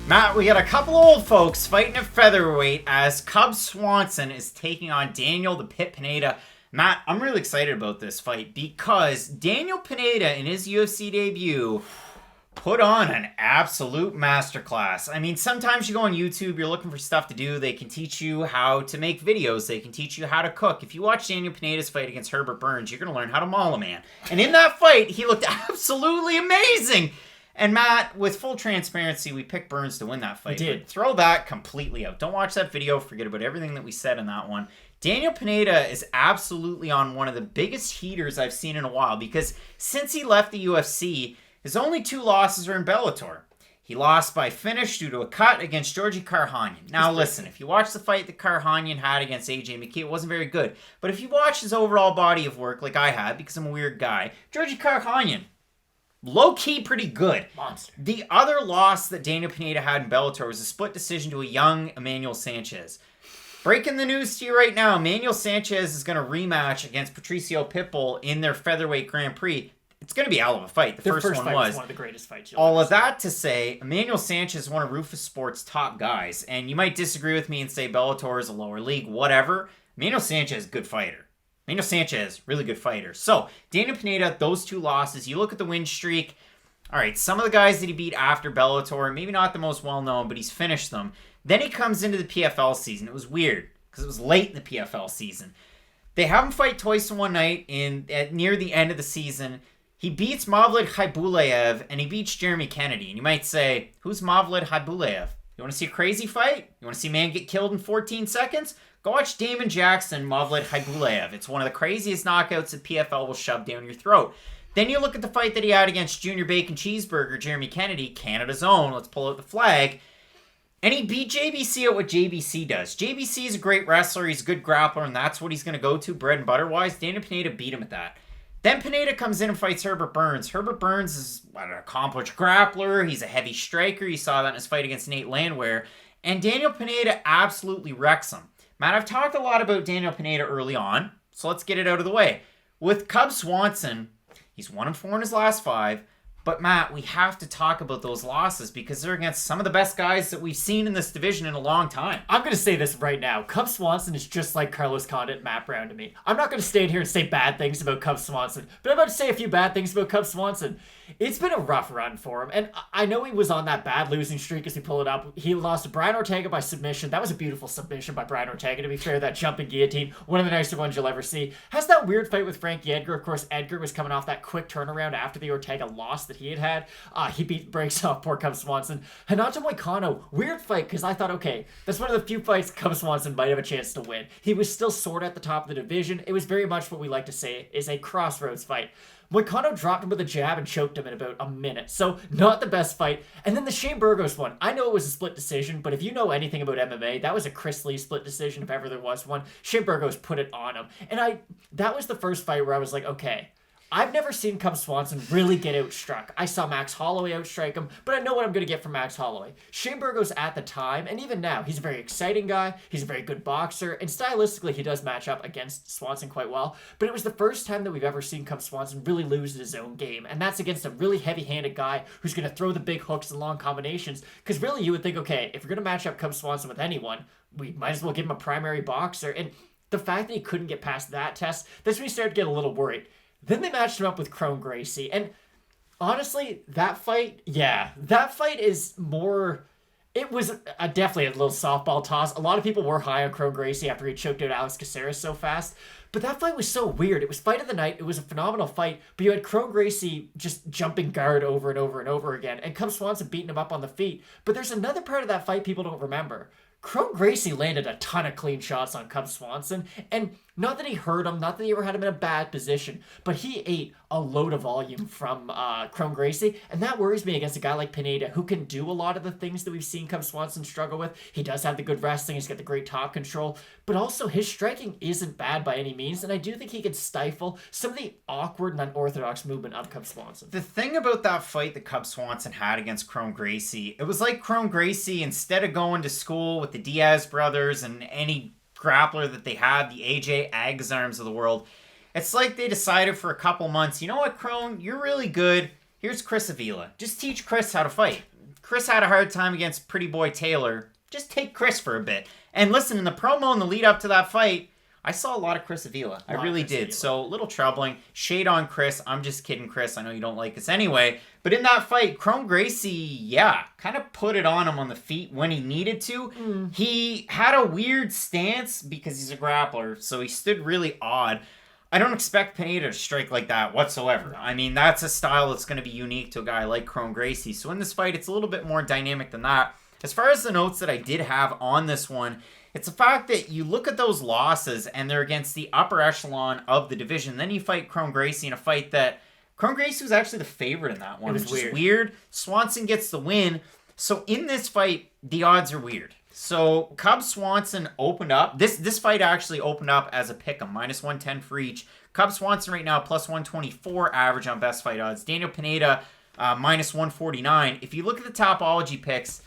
Matt, we got a couple old folks fighting at featherweight as Cub Swanson is taking on Daniel the Pit Pineda. Matt, I'm really excited about this fight because Daniel Pineda in his UFC debut put on an absolute masterclass. I mean, sometimes you go on YouTube, you're looking for stuff to do. They can teach you how to make videos. They can teach you how to cook. If you watch Daniel Pineda's fight against Herbert Burns, you're going to learn how to maul a man. And in that fight, he looked absolutely amazing. And Matt, with full transparency, we picked Burns to win that fight. We did. Throw that completely out. Don't watch that video. Forget about everything that we said in that one. Daniel Pineda is absolutely on one of the biggest heaters I've seen in a while because since he left the UFC, his only 2 losses are in Bellator. He lost by finish due to a cut against Georgi Karhanyan. Now listen, if you watch the fight that Karhanyan had against AJ McKee, it wasn't very good. But if you watch his overall body of work like I had, because I'm a weird guy, Georgi Karhanyan, low-key pretty good. Monster. The other loss that Daniel Pineda had in Bellator was a split decision to a young Emmanuel Sanchez. Breaking the news to you right now, Emmanuel Sanchez is going to rematch against Patricio Pitbull in their featherweight Grand Prix. It's going to be a hell of a fight. The first one fight was one of the greatest fights. All of that to say, Emmanuel Sanchez is one of Rufus Sports' top guys. And you might disagree with me and say Bellator is a lower league, whatever. Emmanuel Sanchez is a good fighter. Emmanuel Sanchez, really good fighter. So, Daniel Pineda, those 2 losses. You look at the win streak. All right, some of the guys that he beat after Bellator, maybe not the most well-known, but he's finished them. Then he comes into the PFL season. It was weird because it was late in the PFL season. They have him fight twice in one night near the end of the season. He beats Mavlid Khaybulaev, and he beats Jeremy Kennedy. And you might say, who's Mavlid Khaybulaev? You want to see a crazy fight? You want to see a man get killed in 14 seconds? Go watch Damon Jackson, Mavlid Khaybulaev. It's one of the craziest knockouts that PFL will shove down your throat. Then you look at the fight that he had against Junior Bacon Cheeseburger, Jeremy Kennedy, Canada's own. Let's pull out the flag. And he beat JBC at what JBC does. JBC is a great wrestler. He's a good grappler, and that's what he's going to go to bread and butter-wise. Daniel Pineda beat him at that. Then Pineda comes in and fights Herbert Burns. Herbert Burns is an accomplished grappler. He's a heavy striker. You saw that in his fight against Nate Landwehr. And Daniel Pineda absolutely wrecks him. Matt, I've talked a lot about Daniel Pineda early on, so let's get it out of the way. With Cub Swanson, he's 1-4 in his last 5. But Matt, we have to talk about those losses because they're against some of the best guys that we've seen in this division in a long time. I'm going to say this right now. Cub Swanson is just like Carlos Condit, Matt Brown to me. I'm not going to stand here and say bad things about Cub Swanson, but I'm about to say a few bad things about Cub Swanson. It's been a rough run for him, and I know he was on that bad losing streak as he pulled it up. He lost to Brian Ortega by submission. That was a beautiful submission by Brian Ortega, to be fair. That jumping guillotine, one of the nicer ones you'll ever see. Has that weird fight with Frankie Edgar. Of course, Edgar was coming off that quick turnaround after the Ortega loss that he had. He breaks off poor Cub Swanson. Renato Moicano, weird fight, because I thought, okay, that's one of the few fights Cub Swanson might have a chance to win. He was still sort of at the top of the division. It was very much what we like to say is a crossroads fight. Moicano dropped him with a jab and choked him in about a minute. So, not the best fight. And then the Shane Burgos one. I know it was a split decision, but if you know anything about MMA, that was a Chris Lee split decision if ever there was one. Shane Burgos put it on him. And that was the first fight where I was like, okay, I've never seen Cub Swanson really get outstruck. I saw Max Holloway outstrike him, but I know what I'm going to get from Max Holloway. Shane Burgos at the time, and even now, he's a very exciting guy. He's a very good boxer, and stylistically, he does match up against Swanson quite well. But it was the first time that we've ever seen Cub Swanson really lose his own game, and that's against a really heavy-handed guy who's going to throw the big hooks and long combinations. Because really, you would think, okay, if you're going to match up Cub Swanson with anyone, we might as well give him a primary boxer. And the fact that he couldn't get past that test, that's when you start to get a little worried. Then they matched him up with Chrome Gracie. And honestly, that fight is more... It was definitely a little softball toss. A lot of people were high on Chrome Gracie after he choked out Alex Caceres so fast. But that fight was so weird. It was fight of the night. It was a phenomenal fight. But you had Chrome Gracie just jumping guard over and over and over again. And Cub Swanson beating him up on the feet. But there's another part of that fight people don't remember. Chrome Gracie landed a ton of clean shots on Cub Swanson, and not that he hurt him, not that he ever had him in a bad position, but he ate a load of volume from Chrome Gracie, and that worries me against a guy like Pineda, who can do a lot of the things that we've seen Cub Swanson struggle with. He does have the good wrestling, he's got the great top control, but also his striking isn't bad by any means, and I do think he can stifle some of the awkward and unorthodox movement of Cub Swanson. The thing about that fight that Cub Swanson had against Chrome Gracie, it was like Chrome Gracie, instead of going to school with the Diaz brothers and any grappler that they had, the AJ Agazarms of the world, it's like they decided for a couple months, you know what, Chrome, you're really good. Here's Chris Avila. Just teach Chris how to fight. Chris had a hard time against Pretty Boy Taylor. Just take Chris for a bit. And listen, in the promo in the lead up to that fight, I saw a lot of Chris Avila. I really did. So a little troubling. Shade on Chris. I'm just kidding, Chris. I know you don't like us anyway. But in that fight, Chrome Gracie, kind of put it on him on the feet when he needed to. He had a weird stance because he's a grappler, so he stood really odd. I don't expect Pineda to strike like that whatsoever. I mean, that's a style that's going to be unique to a guy like Chrome Gracie. So in this fight, it's a little bit more dynamic than that. As far as the notes that I did have on this one, it's the fact that you look at those losses and they're against the upper echelon of the division. Then you fight Chrome Gracie in a fight that Chrome Gracie was actually the favorite in that one. It was which is weird. Swanson gets the win. So in this fight, the odds are weird. So Cub Swanson opened up. This fight actually opened up as a pick'em, -110 for each. Cub Swanson right now +124 average on best fight odds. Daniel Pineda -149. If you look at the Topology picks,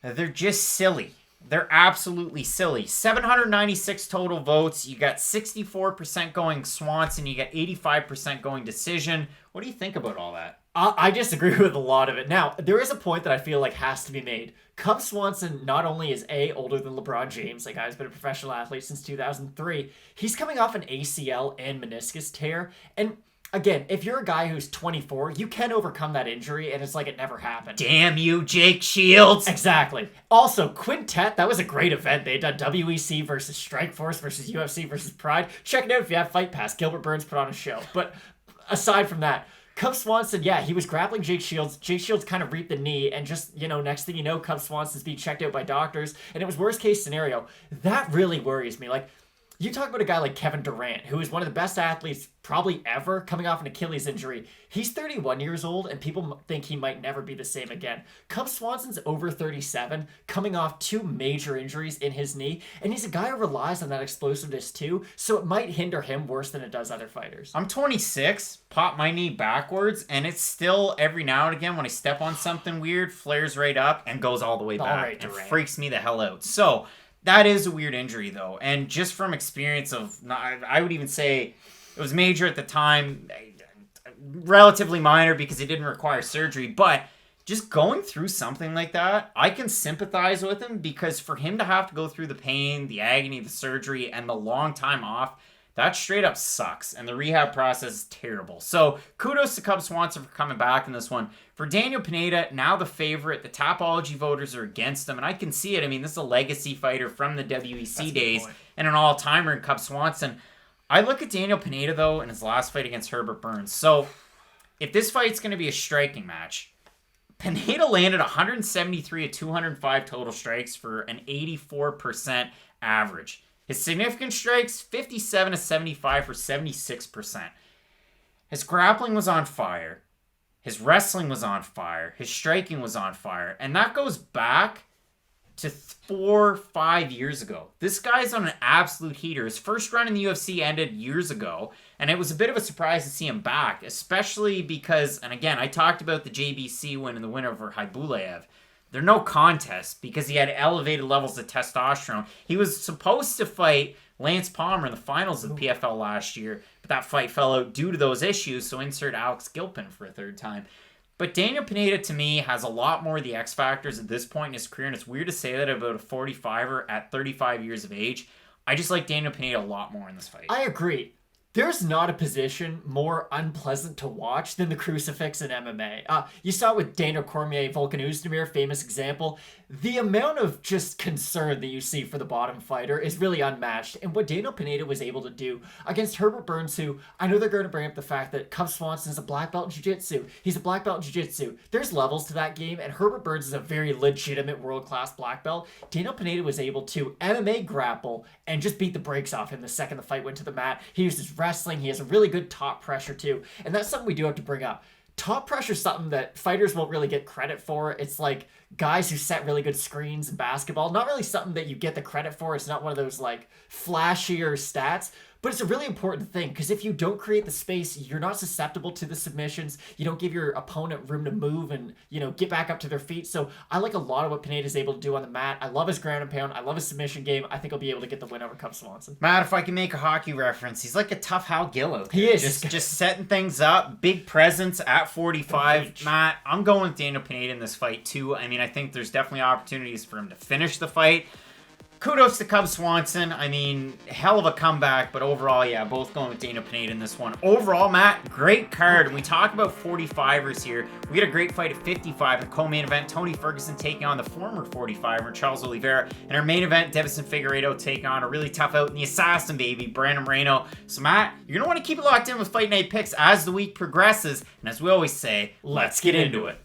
they're just silly. They're absolutely silly. 796 total votes. You got 64% going Swanson. You got 85% going decision. What do you think about all that? I disagree with a lot of it. Now, there is a point that I feel like has to be made. Cub Swanson not only is older than LeBron James, that guy's been a professional athlete since 2003, he's coming off an ACL and meniscus tear. And again, if you're a guy who's 24, you can overcome that injury, and it's like it never happened. Damn you, Jake Shields. Exactly. Also, Quintet, that was a great event. They had done WEC versus Strikeforce versus UFC versus Pride. Check it out if you have Fight Pass. Gilbert Burns put on a show. But aside from that, Cub Swanson, he was grappling Jake Shields. Jake Shields kind of reaped the knee, and just, next thing you know, Cub Swanson's being checked out by doctors, and it was worst case scenario. That really worries me. Like, you talk about a guy like Kevin Durant, who is one of the best athletes probably ever, coming off an Achilles injury. He's 31 years old, and people think he might never be the same again. Cub Swanson's over 37, coming off 2 major injuries in his knee, and he's a guy who relies on that explosiveness too, so it might hinder him worse than it does other fighters. I'm 26, pop my knee backwards, and it's still every now and again when I step on something weird, flares right up and goes all the way back. It freaks me the hell out. So that is a weird injury, though. And just from experience I would even say it was major at the time, relatively minor because it didn't require surgery. But just going through something like that, I can sympathize with him because for him to have to go through the pain, the agony, the surgery, and the long time off, that straight up sucks. And the rehab process is terrible. So kudos to Cub Swanson for coming back in this one. For Daniel Pineda, now the favorite. The Topology voters are against him. And I can see it. I mean, this is a legacy fighter from the WEC days and an all-timer in Cub Swanson. I look at Daniel Pineda, though, in his last fight against Herbert Burns. So if this fight's going to be a striking match, Pineda landed 173 of 205 total strikes for an 84% average. His significant strikes, 57 of 75 for 76%. His grappling was on fire. His wrestling was on fire. His striking was on fire. And that goes back to 4-5 years ago. This guy's on an absolute heater. His first run in the UFC ended years ago, and it was a bit of a surprise to see him back, especially because, and again, I talked about the JBC win and the win over Haibulaev. They're no contest because he had elevated levels of testosterone. He was supposed to fight Lance Palmer in the finals of the PFL last year, but that fight fell out due to those issues, so insert Alex Gilpin for a third time. But Daniel Pineda, to me, has a lot more of the X factors at this point in his career, and it's weird to say that about a 45er at 35 years of age. I just like Daniel Pineda a lot more in this fight. I agree. There's not a position more unpleasant to watch than the crucifix in MMA. You saw it with Daniel Cormier, Volkan Oezdemir, famous example. The amount of just concern that you see for the bottom fighter is really unmatched. And what Daniel Pineda was able to do against Herbert Burns, who I know they're going to bring up the fact that Cub Swanson is a black belt in jiu-jitsu. He's a black belt in jiu-jitsu. There's levels to that game, and Herbert Burns is a very legitimate world-class black belt. Daniel Pineda was able to MMA grapple and just beat the brakes off him the second the fight went to the mat. He used his wrestling. He has a really good top pressure too. And that's something we do have to bring up. Top pressure is something that fighters won't really get credit for. It's like guys who set really good screens in basketball. Not really something that you get the credit for. It's not one of those like flashier stats. But it's a really important thing, because if you don't create the space, you're not susceptible to the submissions. You don't give your opponent room to move and, get back up to their feet. So I like a lot of what Pineda is able to do on the mat. I love his ground and pound. I love his submission game. I think he'll be able to get the win over Cub Swanson. Matt, if I can make a hockey reference, he's like a tough Hal Gill out there. He is. Just setting things up. Big presence at 45. Matt, I'm going with Daniel Pineda in this fight too. I mean, I think there's definitely opportunities for him to finish the fight. Kudos to Cub Swanson. I mean, hell of a comeback, but overall, yeah, both going with Daniel Pineda in this one. Overall, Matt, great card. When we talk about 45ers here, we had a great fight at 55 in the co-main event. Tony Ferguson taking on the former 45er, Charles Oliveira. And our main event, Deiveson Figueiredo taking on a really tough out in the assassin, baby, Brandon Moreno. So, Matt, you're going to want to keep it locked in with Fight Night Picks as the week progresses. And as we always say, let's get into it.